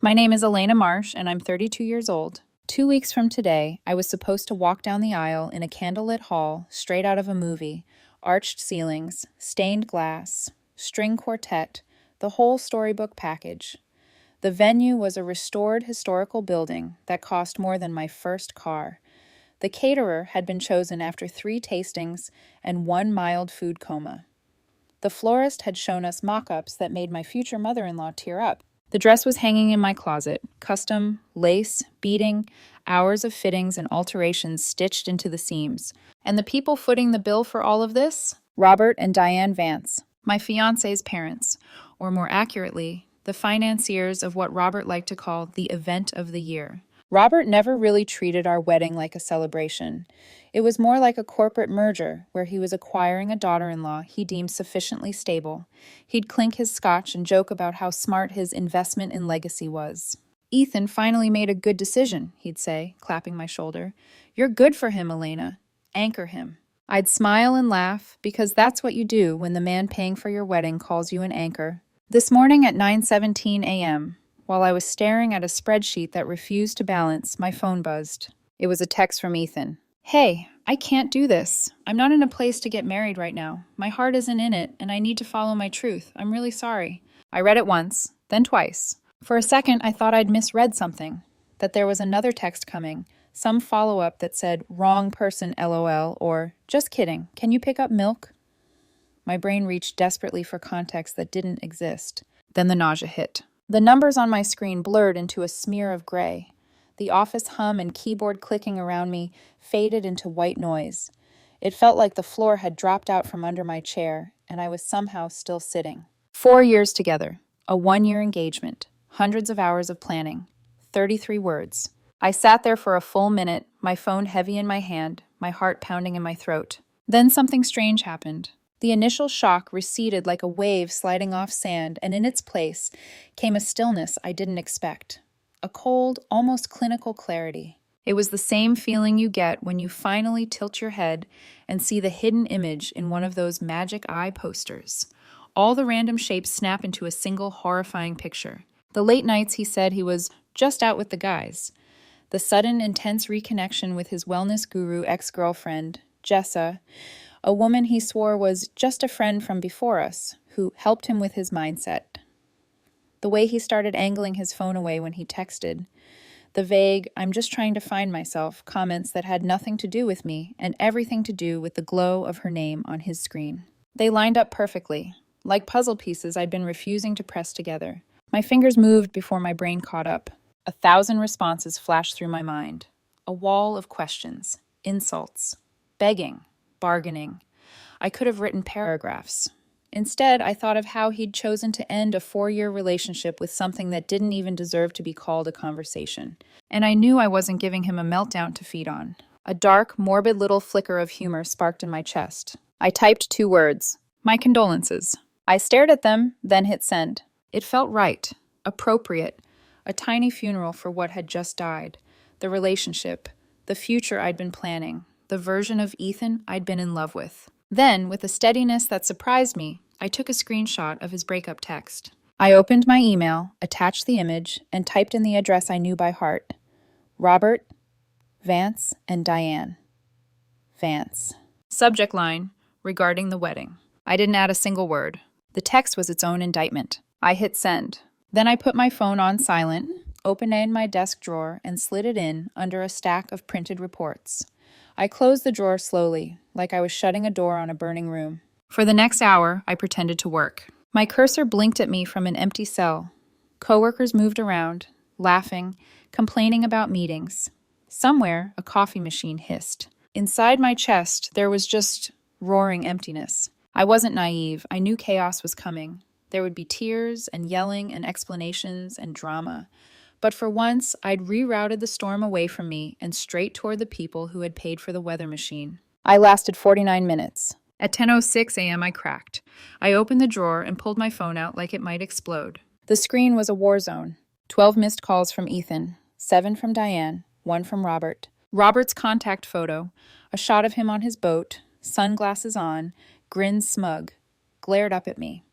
My name is Elena Marsh, and I'm 32 years old. 2 weeks from today, I was supposed to walk down the aisle in a candlelit hall straight out of a movie, arched ceilings, stained glass, string quartet, the whole storybook package. The venue was a restored historical building that cost more than my first car. The caterer had been chosen after 3 tastings and 1 mild food coma. The florist had shown us mock-ups that made my future mother-in-law tear up. The dress was hanging in my closet, custom, lace, beading, hours of fittings and alterations stitched into the seams. And the people footing the bill for all of this? Robert and Diane Vance, my fiancé's parents, or more accurately, the financiers of what Robert liked to call the event of the year. Robert never really treated our wedding like a celebration. It was more like a corporate merger where he was acquiring a daughter-in-law he deemed sufficiently stable. He'd clink his scotch and joke about how smart his investment in legacy was. "Ethan finally made a good decision," he'd say, clapping my shoulder. "You're good for him, Elena. Anchor him." I'd smile and laugh, because that's what you do when the man paying for your wedding calls you an anchor. This morning at 9:17 a.m., while I was staring at a spreadsheet that refused to balance, my phone buzzed. It was a text from Ethan. "Hey, I can't do this. I'm not in a place to get married right now. My heart isn't in it, and I need to follow my truth. I'm really sorry." I read it once, then twice. For a second, I thought I'd misread something, that there was another text coming, some follow-up that said, "Wrong person, LOL," or "Just kidding, can you pick up milk?" My brain reached desperately for context that didn't exist. Then the nausea hit. The numbers on my screen blurred into a smear of gray. The office hum and keyboard clicking around me faded into white noise. It felt like the floor had dropped out from under my chair, and I was somehow still sitting. 4 years together, a 1-year engagement, hundreds of hours of planning, 33 words. I sat there for a full minute, my phone heavy in my hand, my heart pounding in my throat. Then something strange happened. The initial shock receded like a wave sliding off sand, and in its place came a stillness I didn't expect. A cold, almost clinical clarity. It was the same feeling you get when you finally tilt your head and see the hidden image in one of those magic eye posters. All the random shapes snap into a single horrifying picture. The late nights he said he was just out with the guys. The sudden, intense reconnection with his wellness guru ex-girlfriend, Jessa, a woman he swore was just a friend from before us, who helped him with his mindset. The way he started angling his phone away when he texted. The vague, "I'm just trying to find myself" comments that had nothing to do with me and everything to do with the glow of her name on his screen. They lined up perfectly, like puzzle pieces I'd been refusing to press together. My fingers moved before my brain caught up. 1,000 responses flashed through my mind. A wall of questions, insults, begging, bargaining. I could have written paragraphs. Instead, I thought of how he'd chosen to end a 4-year relationship with something that didn't even deserve to be called a conversation. And I knew I wasn't giving him a meltdown to feed on. A dark, morbid little flicker of humor sparked in my chest. I typed 2 words. "My condolences." I stared at them, then hit send. It felt right, appropriate, a tiny funeral for what had just died. The relationship, the future I'd been planning, the version of Ethan I'd been in love with. Then, with a steadiness that surprised me, I took a screenshot of his breakup text. I opened my email, attached the image, and typed in the address I knew by heart. Robert, Vance, and Diane. Vance. Subject line, regarding the wedding. I didn't add a single word. The text was its own indictment. I hit send. Then I put my phone on silent, opened it in my desk drawer, and slid it in under a stack of printed reports. I closed the drawer slowly, like I was shutting a door on a burning room. For the next hour, I pretended to work. My cursor blinked at me from an empty cell. Coworkers moved around, laughing, complaining about meetings. Somewhere, a coffee machine hissed. Inside my chest, there was just roaring emptiness. I wasn't naive. I knew chaos was coming. There would be tears and yelling and explanations and drama. But for once, I'd rerouted the storm away from me and straight toward the people who had paid for the weather machine. I lasted 49 minutes. At 10:06 a.m., I cracked. I opened the drawer and pulled my phone out like it might explode. The screen was a war zone. 12 missed calls from Ethan, 7 from Diane, 1 from Robert. Robert's contact photo, a shot of him on his boat, sunglasses on, grinned smug, glared up at me.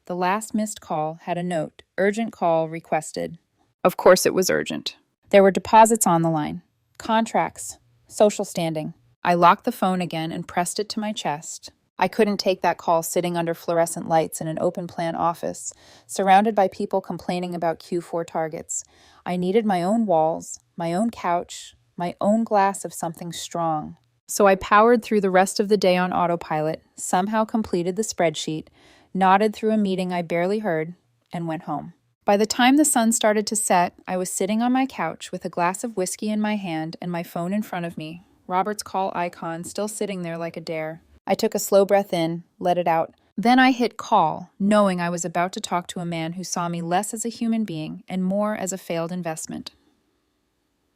The last missed call had a note, urgent call requested. Of course it was urgent. There were deposits on the line, contracts, social standing. I locked the phone again and pressed it to my chest. I couldn't take that call sitting under fluorescent lights in an open-plan office, surrounded by people complaining about Q4 targets. I needed my own walls, my own couch, my own glass of something strong. So I powered through the rest of the day on autopilot, somehow completed the spreadsheet, nodded through a meeting I barely heard, and went home. By the time the sun started to set, I was sitting on my couch with a glass of whiskey in my hand and my phone in front of me, Robert's call icon still sitting there like a dare. I took a slow breath in, let it out. Then I hit call, knowing I was about to talk to a man who saw me less as a human being and more as a failed investment.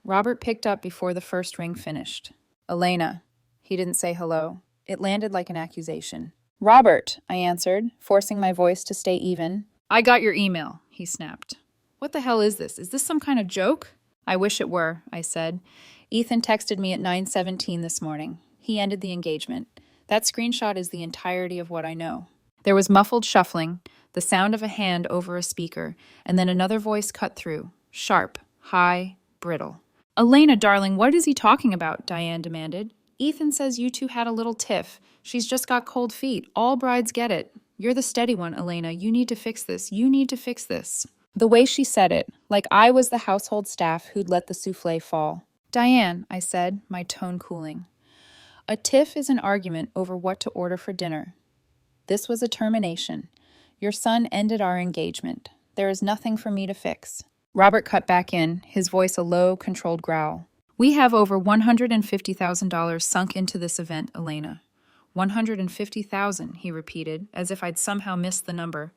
Robert picked up before the first ring finished. Elena. He didn't say hello. It landed like an accusation. Robert, I answered, forcing my voice to stay even. I got your email, he snapped. What the hell is this? Is this some kind of joke? I wish it were, I said. Ethan texted me at 9:17 this morning. He ended the engagement. That screenshot is the entirety of what I know. There was muffled shuffling, the sound of a hand over a speaker, and then another voice cut through, sharp, high, brittle. Elena, darling, what is he talking about? Diane demanded. Ethan says you two had a little tiff. She's just got cold feet. All brides get it. You're the steady one, Elena. You need to fix this. You need to fix this. The way she said it, like I was the household staff who'd let the souffle fall. Diane, I said, my tone cooling. A tiff is an argument over what to order for dinner. This was a termination. Your son ended our engagement. There is nothing for me to fix. Robert cut back in, his voice a low, controlled growl. We have over $150,000 sunk into this event, Elena. $150,000, he repeated, as if I'd somehow missed the number.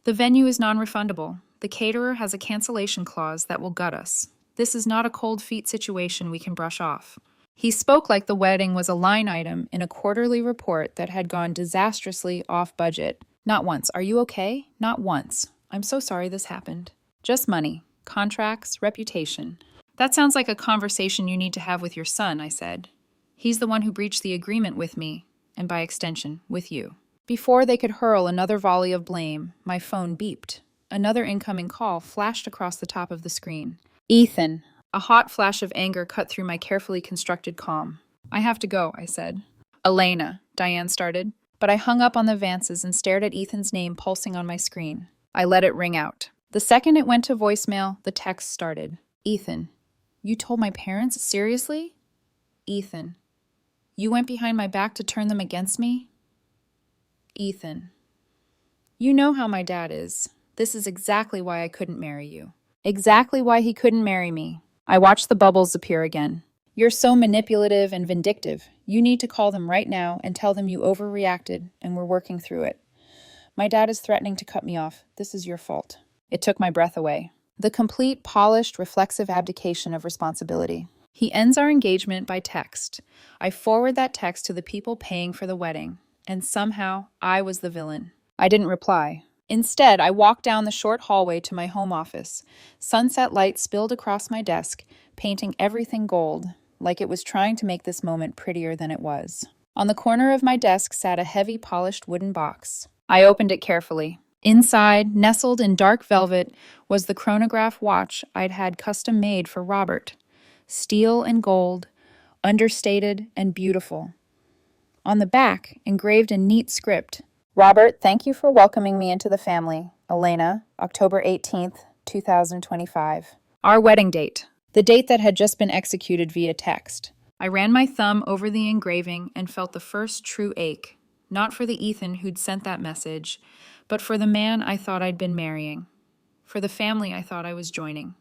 The venue is non-refundable. The caterer has a cancellation clause that will gut us. This is not a cold feet situation we can brush off. He spoke like the wedding was a line item in a quarterly report that had gone disastrously off budget. Not once. Are you okay? Not once. I'm so sorry this happened. Just money, contracts, reputation. That sounds like a conversation you need to have with your son, I said. He's the one who breached the agreement with me, and by extension, with you. Before they could hurl another volley of blame, my phone beeped. Another incoming call flashed across the top of the screen. Ethan. A hot flash of anger cut through my carefully constructed calm. I have to go, I said. Elena, Diane started, but I hung up on the Vances and stared at Ethan's name pulsing on my screen. I let it ring out. The second it went to voicemail, the text started. Ethan, you told my parents? Seriously? Ethan, you went behind my back to turn them against me? Ethan, you know how my dad is. This is exactly why I couldn't marry you. Exactly why he couldn't marry me. I watched the bubbles appear again. You're so manipulative and vindictive. You need to call them right now and tell them you overreacted and we're working through it. My dad is threatening to cut me off. This is your fault. It took my breath away. The complete, polished, reflexive abdication of responsibility. He ends our engagement by text. I forward that text to the people paying for the wedding, and somehow I was the villain. I didn't reply. Instead, I walked down the short hallway to my home office. Sunset light spilled across my desk, painting everything gold, like it was trying to make this moment prettier than it was. On the corner of my desk sat a heavy, polished wooden box. I opened it carefully. Inside, nestled in dark velvet, was the chronograph watch I'd had custom made for Robert. Steel and gold, understated and beautiful. On the back, engraved in neat script, Robert, thank you for welcoming me into the family. Elena, October 18th, 2025. Our wedding date. The date that had just been executed via text. I ran my thumb over the engraving and felt the first true ache. Not for the Ethan who'd sent that message, but for the man I thought I'd been marrying. For the family I thought I was joining.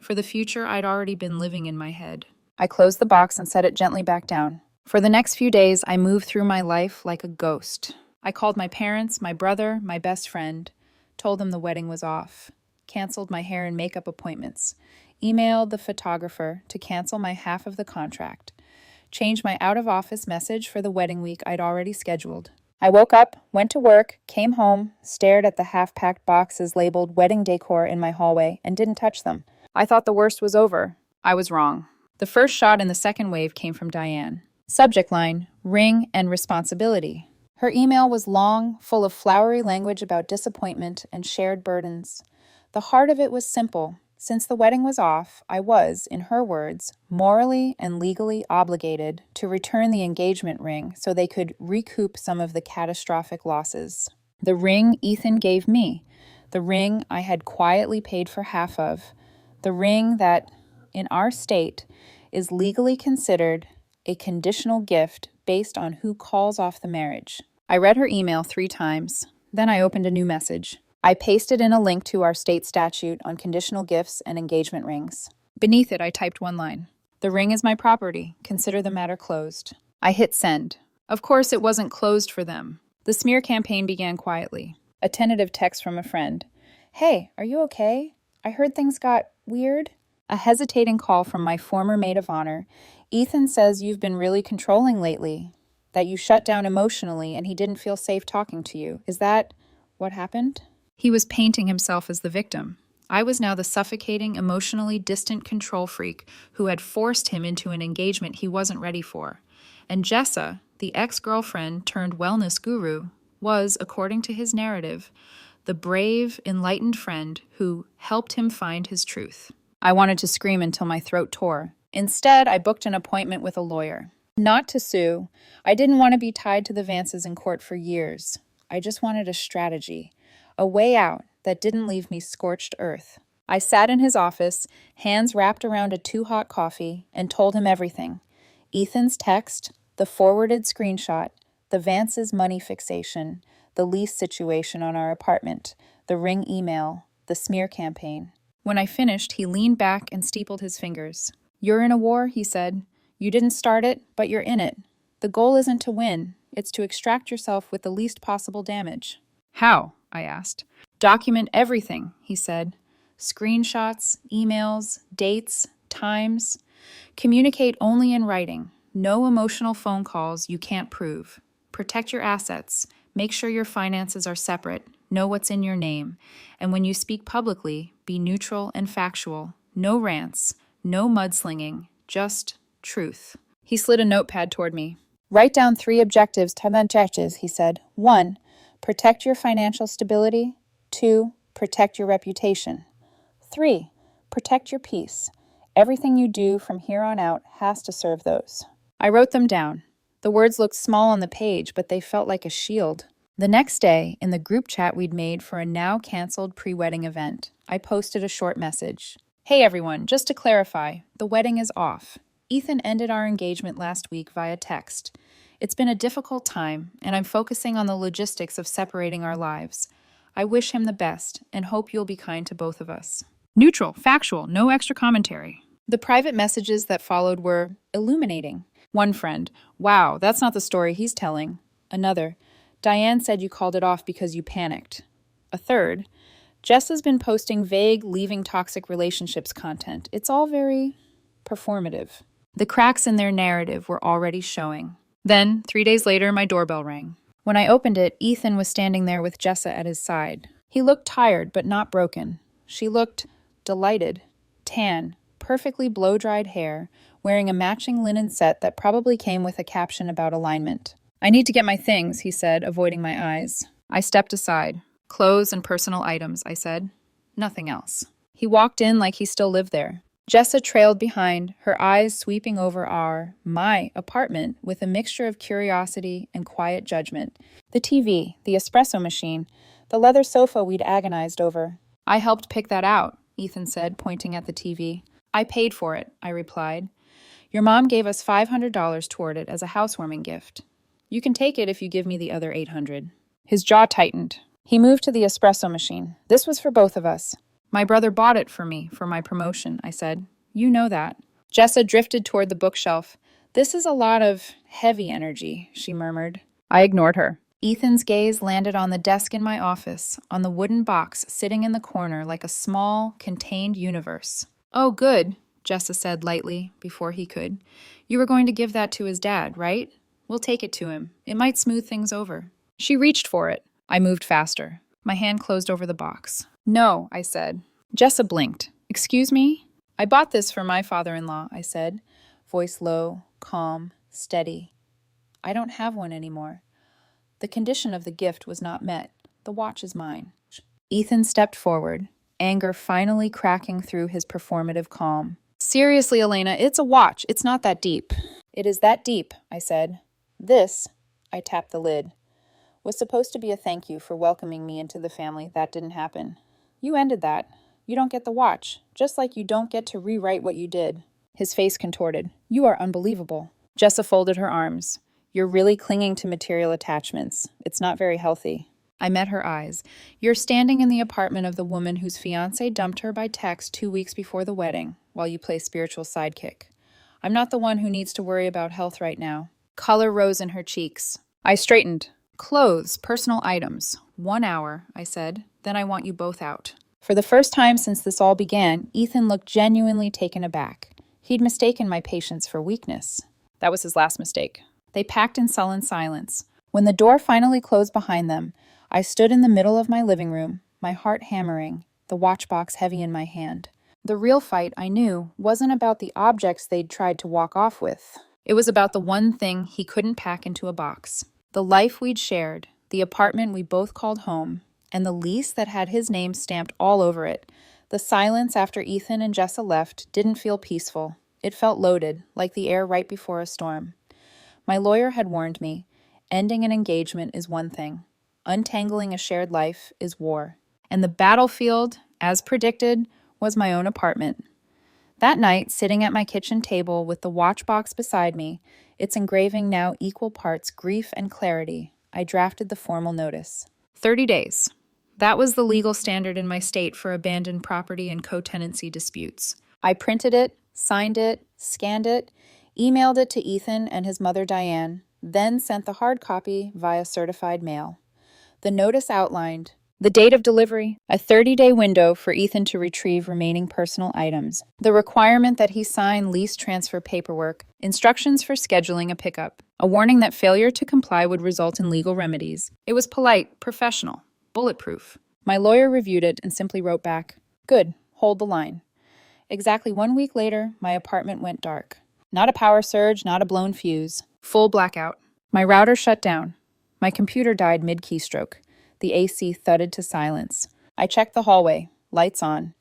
For the future I'd already been living in my head. I closed the box and set it gently back down. For the next few days, I moved through my life like a ghost. I called my parents, my brother, my best friend, told them the wedding was off, canceled my hair and makeup appointments, emailed the photographer to cancel my half of the contract, changed my out-of-office message for the wedding week I'd already scheduled. I woke up, went to work, came home, stared at the half-packed boxes labeled wedding decor in my hallway, and didn't touch them. I thought the worst was over. I was wrong. The first shot in the second wave came from Diane. Subject line, ring and responsibility. Her email was long, full of flowery language about disappointment and shared burdens. The heart of it was simple, Since the wedding was off, I was, in her words, morally and legally obligated to return the engagement ring so they could recoup some of the catastrophic losses. The ring Ethan gave me, the ring I had quietly paid for half of, the ring that, in our state, is legally considered a conditional gift based on who calls off the marriage. I read her email 3 times. Then I opened a new message. I pasted in a link to our state statute on conditional gifts and engagement rings. Beneath it, I typed 1 line. The ring is my property. Consider the matter closed. I hit send. Of course, it wasn't closed for them. The smear campaign began quietly. A tentative text from a friend. Hey, are you okay? I heard things got weird. A hesitating call from my former maid of honor. Ethan says you've been really controlling lately, that you shut down emotionally and he didn't feel safe talking to you. Is that what happened? He was painting himself as the victim. I was now the suffocating, emotionally distant control freak who had forced him into an engagement he wasn't ready for. And Jessa, the ex-girlfriend turned wellness guru, was, according to his narrative, the brave, enlightened friend who helped him find his truth. I wanted to scream until my throat tore. Instead, I booked an appointment with a lawyer. Not to sue. I didn't want to be tied to the Vances in court for years. I just wanted a strategy, a way out that didn't leave me scorched earth. I sat in his office, hands wrapped around a too-hot coffee, and told him everything. Ethan's text, the forwarded screenshot, the Vances' money fixation, the lease situation on our apartment, the ring email, the smear campaign. When I finished, he leaned back and steepled his fingers. You're in a war, he said. You didn't start it, but you're in it. The goal isn't to win. It's to extract yourself with the least possible damage. How? I asked. Document everything, he said. Screenshots, emails, dates, times. Communicate only in writing. No emotional phone calls you can't prove. Protect your assets. Make sure your finances are separate. Know what's in your name. And when you speak publicly, be neutral and factual. No rants, no mudslinging, just truth. He slid a notepad toward me. Write down 3 objectives, he said. 1, protect your financial stability. 2, protect your reputation. 3, protect your peace. Everything you do from here on out has to serve those. I wrote them down. The words looked small on the page, but they felt like a shield. The next day, in the group chat we'd made for a now-canceled pre-wedding event, I posted a short message. Hey everyone, just to clarify, the wedding is off. Ethan ended our engagement last week via text. It's been a difficult time, and I'm focusing on the logistics of separating our lives. I wish him the best, and hope you'll be kind to both of us. Neutral, factual, no extra commentary. The private messages that followed were illuminating. One friend, wow, that's not the story he's telling. Another, Diane said you called it off because you panicked. A third, Jessa's been posting vague leaving toxic relationships content. It's all very performative. The cracks in their narrative were already showing. Then, 3 days later, my doorbell rang. When I opened it, Ethan was standing there with Jessa at his side. He looked tired, but not broken. She looked delighted, tan, perfectly blow-dried hair, wearing a matching linen set that probably came with a caption about alignment. I need to get my things, he said, avoiding my eyes. I stepped aside. Clothes and personal items, I said. Nothing else. He walked in like he still lived there. Jessa trailed behind, her eyes sweeping over my apartment with a mixture of curiosity and quiet judgment. The TV, the espresso machine, the leather sofa we'd agonized over. I helped pick that out, Ethan said, pointing at the TV. I paid for it, I replied. Your mom gave us $500 toward it as a housewarming gift. You can take it if you give me the other $800. His jaw tightened. He moved to the espresso machine. This was for both of us. My brother bought it for me, for my promotion, I said. You know that. Jessa drifted toward the bookshelf. This is a lot of heavy energy, she murmured. I ignored her. Ethan's gaze landed on the desk in my office, on the wooden box sitting in the corner like a small, contained universe. Oh, good, Jessa said lightly, before he could. You were going to give that to his dad, right? We'll take it to him. It might smooth things over. She reached for it. I moved faster. My hand closed over the box. No, I said. Jessa blinked. Excuse me? I bought this for my father-in-law, I said, voice low, calm, steady. I don't have one anymore. The condition of the gift was not met. The watch is mine. Ethan stepped forward. anger finally cracking through his performative calm. Seriously, Elena, it's a watch. It's not that deep. It is that deep, I said. This, I tapped the lid, was supposed to be a thank you for welcoming me into the family. That didn't happen. You ended that. You don't get the watch, just like you don't get to rewrite what you did. His face contorted. You are unbelievable. Jessa folded her arms. You're really clinging to material attachments. It's not very healthy. I met her eyes. You're standing in the apartment of the woman whose fiancé dumped her by text 2 weeks before the wedding, while you play spiritual sidekick. I'm not the one who needs to worry about health right now. Color rose in her cheeks. I straightened. Clothes, personal items. 1 hour, I said. Then I want you both out. For the first time since this all began, Ethan looked genuinely taken aback. He'd mistaken my patience for weakness. That was his last mistake. They packed in sullen silence. When the door finally closed behind them, I stood in the middle of my living room, my heart hammering, the watchbox heavy in my hand. The real fight, I knew, wasn't about the objects they'd tried to walk off with. It was about the one thing he couldn't pack into a box. The life we'd shared, the apartment we both called home, and the lease that had his name stamped all over it. The silence after Ethan and Jessa left didn't feel peaceful. It felt loaded, like the air right before a storm. My lawyer had warned me, ending an engagement is one thing. Untangling a shared life is war. And the battlefield, as predicted, was my own apartment. That night, sitting at my kitchen table with the watchbox beside me, its engraving now equal parts grief and clarity, I drafted the formal notice. 30 days. That was the legal standard in my state for abandoned property and co-tenancy disputes. I printed it, signed it, scanned it, emailed it to Ethan and his mother Diane, then sent the hard copy via certified mail. The notice outlined the date of delivery, a 30-day window for Ethan to retrieve remaining personal items, the requirement that he sign lease transfer paperwork, instructions for scheduling a pickup, a warning that failure to comply would result in legal remedies. It was polite, professional, bulletproof. My lawyer reviewed it and simply wrote back, "Good, hold the line." Exactly 1 week later, my apartment went dark. Not a power surge, not a blown fuse. Full blackout. My router shut down. My computer died mid-keystroke. The AC thudded to silence. I checked the hallway. Lights on.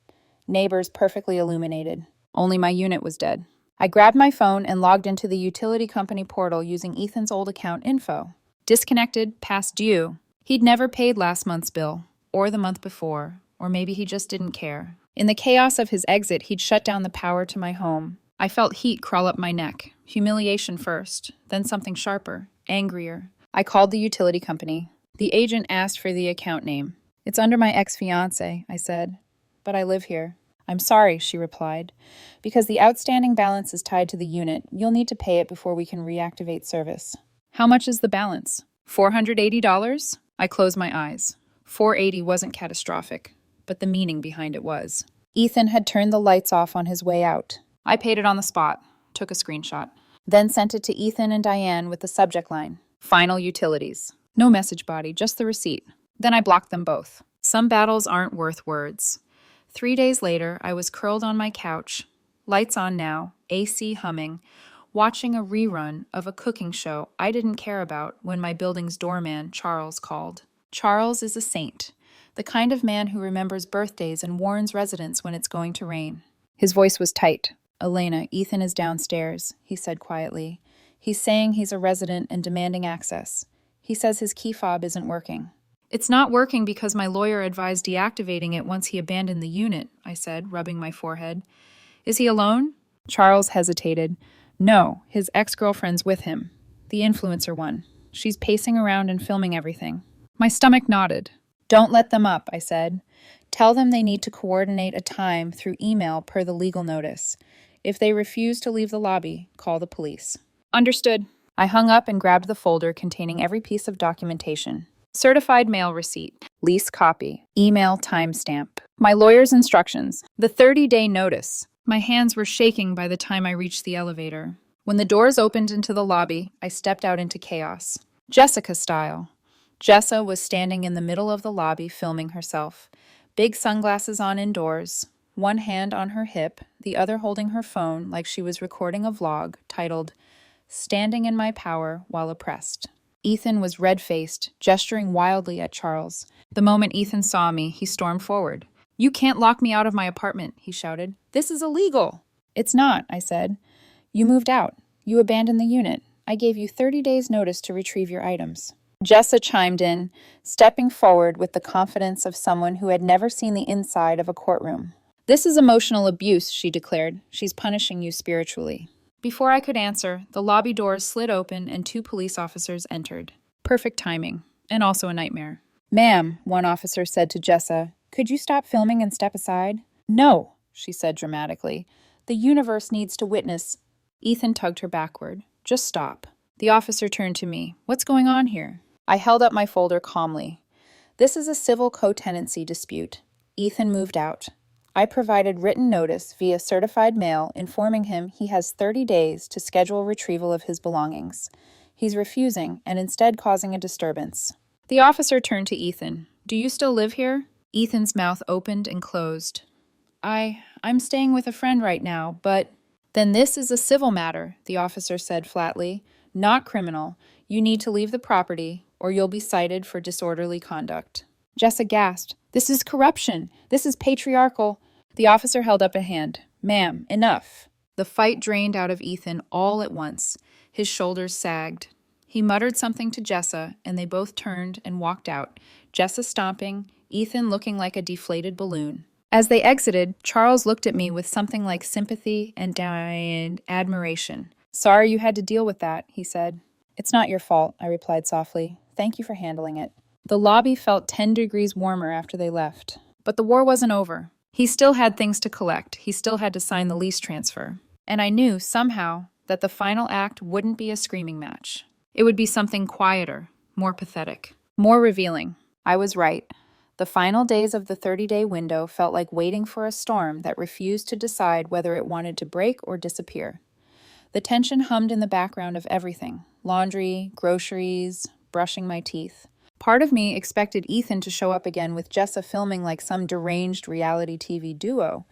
Neighbors perfectly illuminated. Only my unit was dead. I grabbed my phone and logged into the utility company portal using Ethan's old account info. Disconnected, past due. He'd never paid last month's bill, or the month before, or maybe he just didn't care. In the chaos of his exit, he'd shut down the power to my home. I felt heat crawl up my neck. Humiliation first, then something sharper, angrier. I called the utility company. The agent asked for the account name. "It's under my ex-fiancé," I said. "But I live here." "I'm sorry," she replied. "Because the outstanding balance is tied to the unit, you'll need to pay it before we can reactivate service." "How much is the balance?" $480? I closed my eyes. 480 wasn't catastrophic, but the meaning behind it was. Ethan had turned the lights off on his way out. I paid it on the spot, took a screenshot, then sent it to Ethan and Diane with the subject line, "Final utilities." No message body, just the receipt. Then I blocked them both. Some battles aren't worth words. 3 days later, I was curled on my couch, lights on now, AC humming, watching a rerun of a cooking show I didn't care about when my building's doorman, Charles, called. Charles is a saint, the kind of man who remembers birthdays and warns residents when it's going to rain. His voice was tight. "Elena, Ethan is downstairs," he said quietly. "He's saying he's a resident and demanding access. He says his key fob isn't working." "It's not working because my lawyer advised deactivating it once he abandoned the unit," I said, rubbing my forehead. "Is he alone?" Charles hesitated. "No, his ex-girlfriend's with him. The influencer one. She's pacing around and filming everything." My stomach nodded. "Don't let them up," I said. "Tell them they need to coordinate a time through email per the legal notice. If they refuse to leave the lobby, call the police." "Understood." I hung up and grabbed the folder containing every piece of documentation. Certified mail receipt, lease copy, email timestamp, my lawyer's instructions, the 30-day notice. My hands were shaking by the time I reached the elevator. When the doors opened into the lobby, I stepped out into chaos. Jessica style. Jessa was standing in the middle of the lobby filming herself. Big sunglasses on indoors, one hand on her hip, the other holding her phone like she was recording a vlog titled "Standing in My Power While Oppressed." Ethan was red-faced, gesturing wildly at Charles. The moment Ethan saw me, he stormed forward. "You can't lock me out of my apartment," he shouted. "This is illegal." "It's not," I said. "You moved out. You abandoned the unit. I gave you 30 days' notice to retrieve your items." Jessa chimed in, stepping forward with the confidence of someone who had never seen the inside of a courtroom. "This is emotional abuse," she declared. "She's punishing you spiritually." Before I could answer, the lobby doors slid open and 2 police officers entered. Perfect timing, and also a nightmare. "Ma'am," one officer said to Jessa, "could you stop filming and step aside?" "No," she said dramatically. "The universe needs to witness." Ethan tugged her backward. "Just stop." The officer turned to me. "What's going on here?" I held up my folder calmly. "This is a civil co-tenancy dispute. Ethan moved out. I provided written notice via certified mail informing him he has 30 days to schedule retrieval of his belongings. He's refusing and instead causing a disturbance." The officer turned to Ethan. "Do you still live here?" Ethan's mouth opened and closed. I'm staying with a friend right now, but..." "Then this is a civil matter," the officer said flatly. "Not criminal. You need to leave the property, or you'll be cited for disorderly conduct." Jessa gasped. "This is corruption. This is patriarchal." The officer held up a hand. "Ma'am, enough." The fight drained out of Ethan all at once. His shoulders sagged. He muttered something to Jessa, and they both turned and walked out, Jessa stomping, Ethan looking like a deflated balloon. As they exited, Charles looked at me with something like sympathy and admiration. "Sorry you had to deal with that," he said. "It's not your fault," I replied softly. "Thank you for handling it." The lobby felt 10 degrees warmer after they left. But the war wasn't over. He still had things to collect. He still had to sign the lease transfer. And I knew, somehow, that the final act wouldn't be a screaming match. It would be something quieter, more pathetic, more revealing. I was right. The final days of the 30-day window felt like waiting for a storm that refused to decide whether it wanted to break or disappear. The tension hummed in the background of everything: laundry, groceries, brushing my teeth. Part of me expected Ethan to show up again with Jessa filming like some deranged reality TV duo.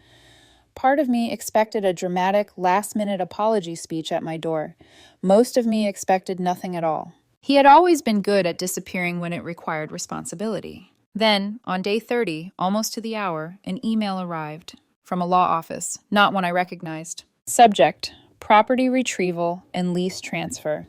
Part of me expected a dramatic, last-minute apology speech at my door. Most of me expected nothing at all. He had always been good at disappearing when it required responsibility. Then, on day 30, almost to the hour, an email arrived. From a law office, not one I recognized. Subject: property retrieval and lease transfer.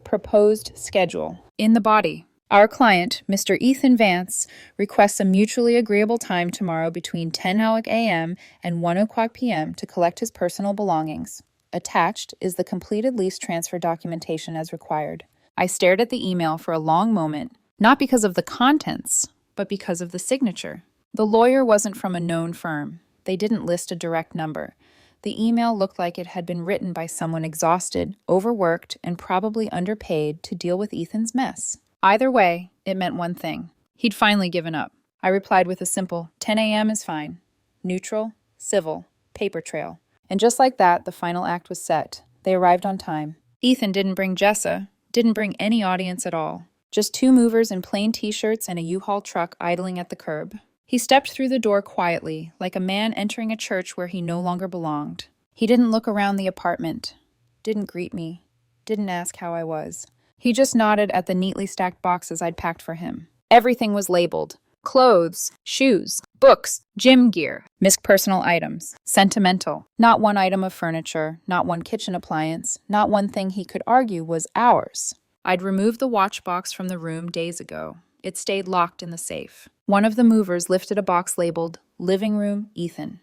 Proposed schedule. In the body: our client, Mr. Ethan Vance, requests a mutually agreeable time tomorrow between 10 a.m. and 1 o'clock p.m. to collect his personal belongings. Attached is the completed lease transfer documentation as required. I stared at the email for a long moment, not because of the contents, but because of the signature. The lawyer wasn't from a known firm. They didn't list a direct number. The email looked like it had been written by someone exhausted, overworked, and probably underpaid to deal with Ethan's mess. Either way, it meant one thing. He'd finally given up. I replied with a simple, 10 a.m. is fine. Neutral, civil, paper trail. And just like that, the final act was set. They arrived on time. Ethan didn't bring Jessa, didn't bring any audience at all. Just 2 movers in plain t-shirts and a U-Haul truck idling at the curb. He stepped through the door quietly, like a man entering a church where he no longer belonged. He didn't look around the apartment, didn't greet me, didn't ask how I was. He just nodded at the neatly stacked boxes I'd packed for him. Everything was labeled: clothes, shoes, books, gym gear, missed personal items, sentimental. Not one item of furniture, not one kitchen appliance, not one thing he could argue was ours. I'd removed the watch box from the room days ago. It stayed locked in the safe. One of the movers lifted a box labeled, Living Room, Ethan.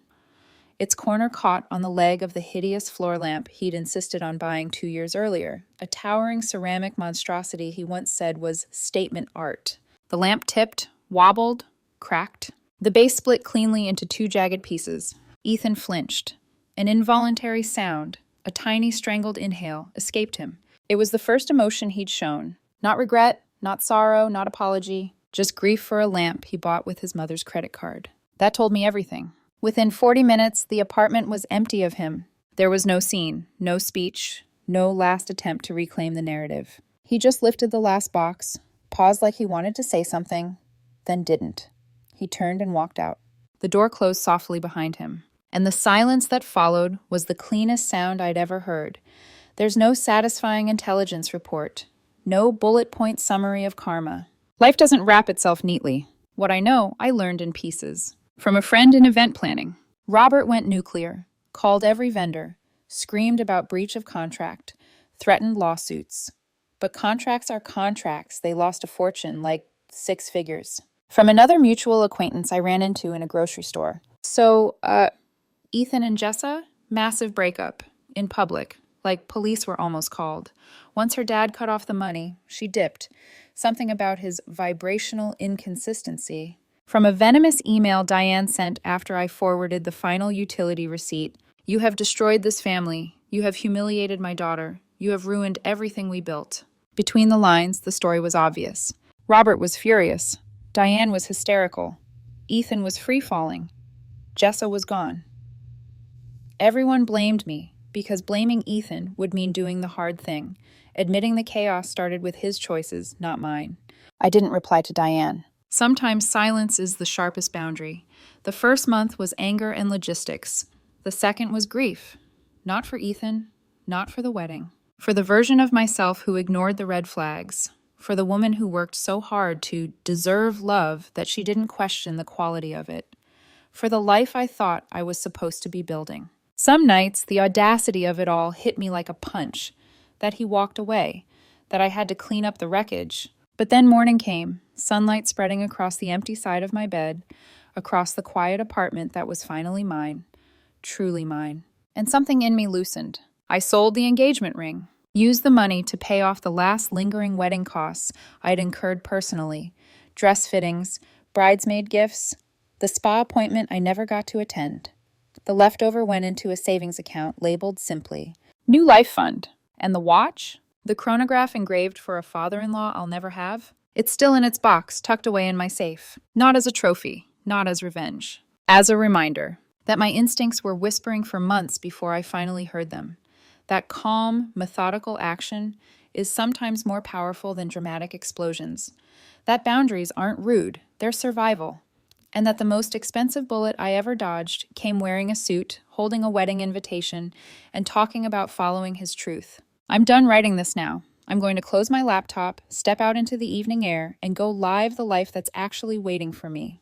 Its corner caught on the leg of the hideous floor lamp he'd insisted on buying 2 years earlier, a towering ceramic monstrosity he once said was statement art. The lamp tipped, wobbled, cracked. The base split cleanly into 2 jagged pieces. Ethan flinched. An involuntary sound, a tiny strangled inhale, escaped him. It was the first emotion he'd shown. Not regret, not sorrow, not apology, just grief for a lamp he bought with his mother's credit card. That told me everything. Within 40 minutes, the apartment was empty of him. There was no scene, no speech, no last attempt to reclaim the narrative. He just lifted the last box, paused like he wanted to say something, then didn't. He turned and walked out. The door closed softly behind him, and the silence that followed was the cleanest sound I'd ever heard. There's no satisfying intelligence report, no bullet point summary of karma. Life doesn't wrap itself neatly. What I know, I learned in pieces. From a friend in event planning. Robert went nuclear, called every vendor, screamed about breach of contract, threatened lawsuits. But contracts are contracts. They lost a fortune, like 6 figures. From another mutual acquaintance I ran into in a grocery store. So, Ethan and Jessa, massive breakup, in public, like police were almost called. Once her dad cut off the money, she dipped. Something about his vibrational inconsistency. From a venomous email Diane sent after I forwarded the final utility receipt. You have destroyed this family. You have humiliated my daughter. You have ruined everything we built. Between the lines, the story was obvious. Robert was furious. Diane was hysterical. Ethan was free-falling. Jessa was gone. Everyone blamed me, because blaming Ethan would mean doing the hard thing. Admitting the chaos started with his choices, not mine. I didn't reply to Diane. Sometimes silence is the sharpest boundary. The first month was anger and logistics. The second was grief. Not for Ethan, not for the wedding. For the version of myself who ignored the red flags. For the woman who worked so hard to deserve love that she didn't question the quality of it. For the life I thought I was supposed to be building. Some nights, the audacity of it all hit me like a punch. That he walked away. That I had to clean up the wreckage. But then morning came, sunlight spreading across the empty side of my bed, across the quiet apartment that was finally mine. Truly mine. And something in me loosened. I sold the engagement ring. Used the money to pay off the last lingering wedding costs I'd incurred personally. Dress fittings, bridesmaid gifts, the spa appointment I never got to attend. The leftover went into a savings account labeled simply, New Life Fund. And the watch? The chronograph engraved for a father-in-law I'll never have? It's still in its box, tucked away in my safe. Not as a trophy, not as revenge. As a reminder that my instincts were whispering for months before I finally heard them. That calm, methodical action is sometimes more powerful than dramatic explosions. That boundaries aren't rude, they're survival. And that the most expensive bullet I ever dodged came wearing a suit, holding a wedding invitation, and talking about following his truth. I'm done writing this now. I'm going to close my laptop, step out into the evening air, and go live the life that's actually waiting for me.